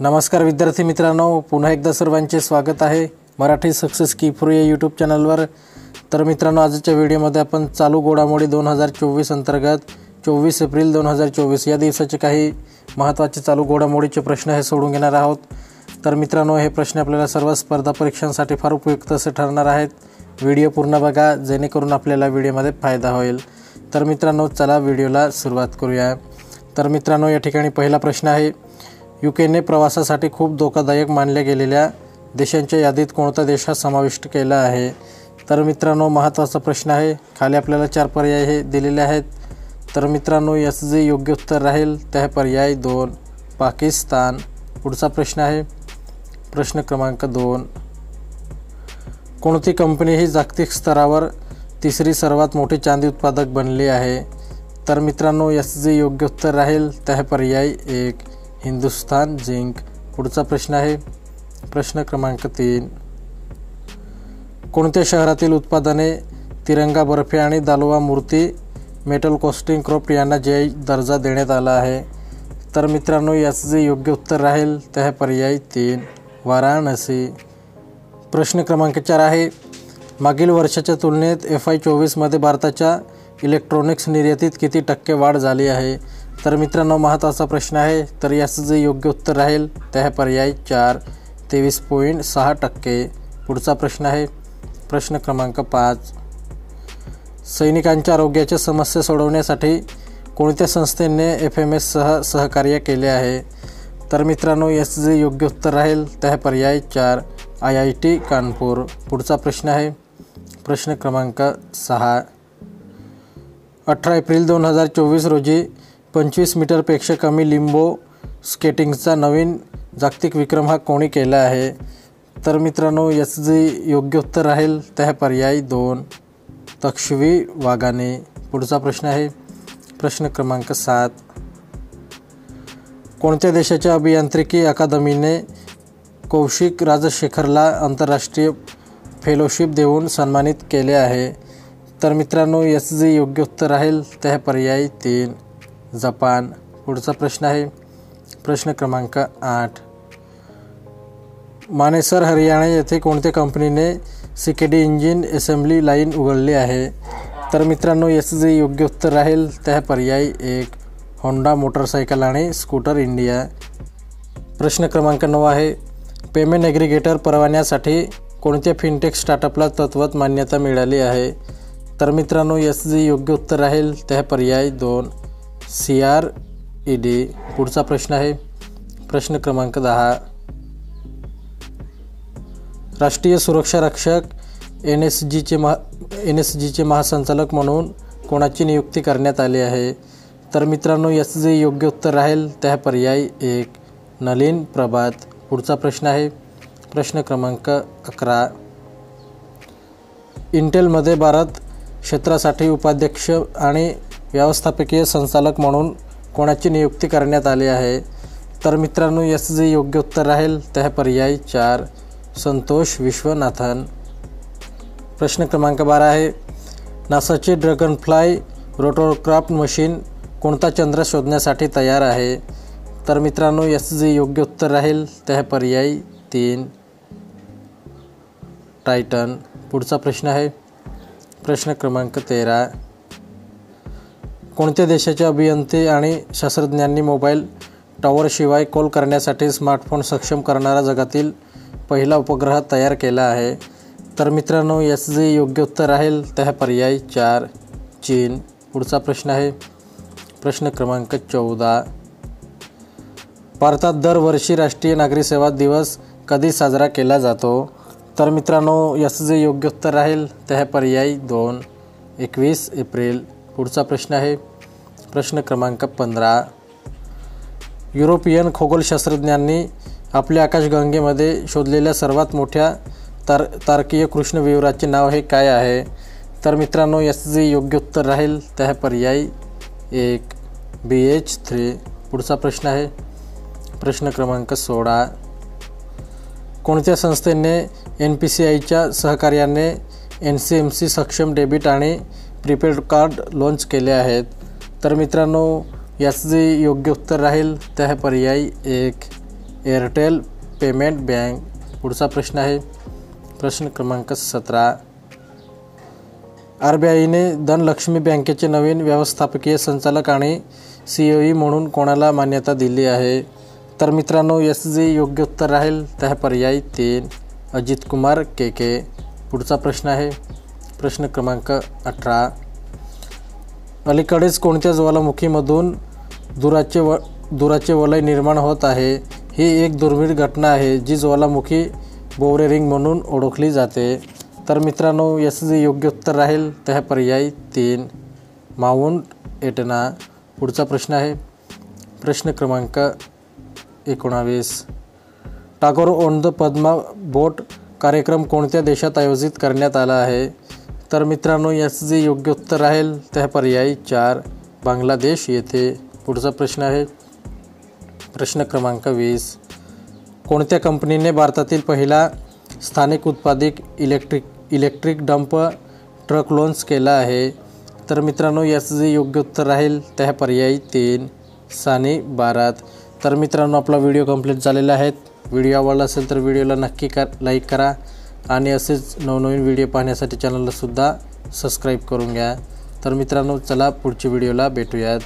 नमस्कार विद्यार्थी मित्रांनो, पुन्हा एकदा सर्वांचे स्वागत आहे मराठी सक्सेस की फॉर या यूट्यूब चॅनलवर। तर मित्रांनो, आजच्या व्हिडिओमध्ये आपण चालू घडामोडी 2024 अंतर्गत 24 एप्रिल 2024 या दिवसाचे काही महत्त्वाचे चालू घडामोडीचे प्रश्न हे सोडून घेणार आहोत। तर मित्रांनो, हे प्रश्न आपल्याला सर्व स्पर्धा परीक्षांसाठी फार उपयुक्त असे ठरणार आहेत। व्हिडिओ पूर्ण बघा जेणेकरून आपल्याला व्हिडिओमध्ये फायदा होईल। तर मित्रांनो, चला व्हिडिओला सुरुवात करूया। तर मित्रांनो, या ठिकाणी पहिला प्रश्न आहे, यूकेने प्रवासासाठी खूप धोकादायक मानल्या गेलेल्या देशांच्या यादीत कोणता देश हा समाविष्ट केला आहे? तर मित्रांनो, महत्त्वाचा प्रश्न आहे। खाली आपल्याला 4 पर्याय हे दिलेले आहेत। तर मित्रांनो, याचं जे योग्य उत्तर राहील ते आहे पर्याय 2 पाकिस्तान। पुढचा प्रश्न आहे प्रश्न क्रमांक 2, कोणती कंपनी ही जागतिक स्तरावर तिसरी सर्वात मोठी चांदी उत्पादक बनली आहे? तर मित्रांनो, याचं जे योग्य उत्तर राहील ते आहे पर्याय 1 हिंदुस्तान झिंक। पुढचा प्रश्न आहे प्रश्न क्रमांक 3, कोणत्या शहरातील उत्पादने तिरंगा बर्फी आणि दालवा मूर्ती मेटल कोस्टिंग क्रोप यांना जीआय दर्जा देण्यात आला आहे? तर मित्रांनो, याचं जे योग्य उत्तर राहील ते आहे पर्याय 3 वाराणसी। प्रश्न क्रमांक 4 आहे, मागील वर्षाच्या तुलनेत FY24 मध्ये भारताच्या इलेक्ट्रॉनिक्स निर्यातीत किती टक्के वाढ झाली आहे? तर मित्रांनो, महत्त्वाचा प्रश्न आहे। तर याचं जे योग्य उत्तर राहील ते आहे पर्याय 4 23.6%। पुढचा प्रश्न आहे प्रश्न क्रमांक 5, सैनिकांच्या आरोग्याच्या समस्या सोडवण्यासाठी कोणत्या संस्थेने FMS सह सहकार्य केले आहे? तर मित्रांनो, याचं जे योग्य उत्तर राहील ते आहे पर्याय 4 IIT कानपूर। पुढचा प्रश्न आहे प्रश्न क्रमांक 6, 18 एप्रिल 2024 रोजी 25 मीटरपेक्षा कमी लिंबो स्केटिंगचा नवीन जागतिक विक्रम हा कोणी केला आहे? तर मित्रांनो, याचं जे योग्य उत्तर राहील ते आहे पर्याय 2 तक्षवी वाघाने। पुढचा प्रश्न आहे प्रश्न क्रमांक 7, कोणत्या देशाच्या अभियांत्रिकी अकादमीने कौशिक राजशेखरला आंतरराष्ट्रीय फेलोशिप देऊन सन्मानित केले आहे? तर मित्रांनो, याचं जे योग्य उत्तर राहील ते आहे पर्याय 3 जपान। पुढचा प्रश्न आहे प्रश्न क्रमांक 8, मानेसर हरियाणा येथे कोणत्या कंपनीने CKD इंजिन असेंब्ली लाईन उघडली आहे? तर मित्रांनो, याचं जे योग्य उत्तर राहील ते आहे पर्याय 1 होंडा मोटरसायकल आणि स्कूटर इंडिया। प्रश्न क्रमांक 9 आहे, पेमेंट ॲग्रिगेटर परवान्यासाठी कोणत्या फिनटेक स्टार्टअपला तत्वत मान्यता मिळाली आहे? तर मित्रांनो, याचं जे योग्य उत्तर राहील ते आहे पर्याय 2 CRED। पुढचा प्रश्न आहे प्रश्न क्रमांक 10, राष्ट्रीय सुरक्षा रक्षक NSGचे महासंचालक म्हणून कोणाची नियुक्ती करण्यात आली आहे? तर मित्रांनो, याचं जे योग्य उत्तर राहील ते आहे पर्याय 1 नलिन प्रभात। पुढचा प्रश्न आहे प्रश्न क्रमांक 11, इंटेलमध्ये भारत क्षेत्रासाठी उपाध्यक्ष आणि व्यवस्थापकीय संचालक म्हणून कोणाची नियुक्ती करण्यात आली आहे? तर मित्रांनो, याचं जे योग्य उत्तर राहील ते आहे पर्याय 4 संतोष विश्वनाथन। प्रश्न क्रमांक 12 आहे, नासाचे ड्रॅगनफ्लाय रोटोक्राफ्ट मशीन कोणता चंद्र शोधण्यासाठी तयार आहे? तर मित्रांनो, याचं जे योग्य उत्तर राहील ते आहे पर्याय 3 टायटन। पुढचा प्रश्न आहे प्रश्न क्रमांक 13, कोणत्या देशाचे अभियंते आणि शास्त्रज्ञांनी मोबाईल टॉवरशिवाय कॉल करण्यासाठी स्मार्टफोन सक्षम करणारा जगातील पहिला उपग्रह तयार केला आहे? तर मित्रांनो, याचं जे योग्य उत्तर राहील ते आहे पर्याय 4 चीन। पुढचा प्रश्न आहे प्रश्न क्रमांक 14, भारतात दरवर्षी राष्ट्रीय नागरी सेवा दिवस कधी साजरा केला जातो? तर मित्रांनो, याचं जे योग्य उत्तर राहील ते आहे पर्याय 2 21 एप्रिल। पुढचा प्रश्न आहे प्रश्न क्रमांक 15, युरोपियन खगोलशास्त्रज्ञांनी आपल्या आकाशगंगेमध्ये शोधलेल्या सर्वात मोठ्या तारकीय कृष्णविवराचे नाव हे काय आहे? तर मित्रांनो, याचं जे योग्य उत्तर राहील ते आहे पर्याय 1 BH3। पुढचा प्रश्न आहे प्रश्न क्रमांक 16, कोणत्या संस्थेने NPCIच्या सहकार्याने NCMC सक्षम डेबिट आणि प्रीपेड कार्ड लॉन्च केले आहेत? तर मित्रांनो, याचं जे योग्य उत्तर राहील ते आहे पर्याय 1 एअरटेल पेमेंट बँक. पुढचा प्रश्न आहे प्रश्न क्रमांक 17. RBIने धनलक्ष्मी बँकेचे नवीन व्यवस्थापकीय संचालक आणि CEO म्हणून कोणाला मान्यता दिली आहे? तर मित्रांनो याचं जे योग्य उत्तर राहील ते आहे पर्याय 3 अजित कुमार के. पुढचा प्रश्न आहे प्रश्न क्रमांक 18. अलीकडेच कोणत्या ज्वालामुखीमधून धुराचे वलय निर्माण होत आहे? ही एक दुर्मिळ घटना आहे जी ज्वालामुखी बोवरे रिंग म्हणून ओळखली जाते. तर मित्रांनो याचं जे योग्य उत्तर राहील ते आहे पर्याय 3 माउंट एटना. पुढचा प्रश्न आहे प्रश्न क्रमांक 19. टागोर ऑन द पद्मा बोट कार्यक्रम कोणत्या देशात आयोजित करण्यात आला आहे? तर मित्रांनो याचं जे योग्य उत्तर राहील ते आहे पर्याय 4 बांगलादेश येथे. पुढचा प्रश्न आहे प्रश्न क्रमांक 20. कोणत्या कंपनीने भारतातील पहिला स्थानिक उत्पादित इलेक्ट्रिक डंप ट्रक लॉन्च केला आहे? तर मित्रांनो याचं जे योग्य उत्तर राहील ते आहे पर्याय 3 सानी भारत. तर मित्रांनो आपला व्हिडिओ कंप्लीट झालेला आहे. व्हिडिओ आवडला असेल तर व्हिडिओला नक्की लाईक करा आणि असेच नवनवीन व्हिडिओ पाहण्यासाठी चॅनलला सुद्धा सबस्क्राईब करून घ्या. तर मित्रांनो चला पुढच्या व्हिडिओला भेटूयात.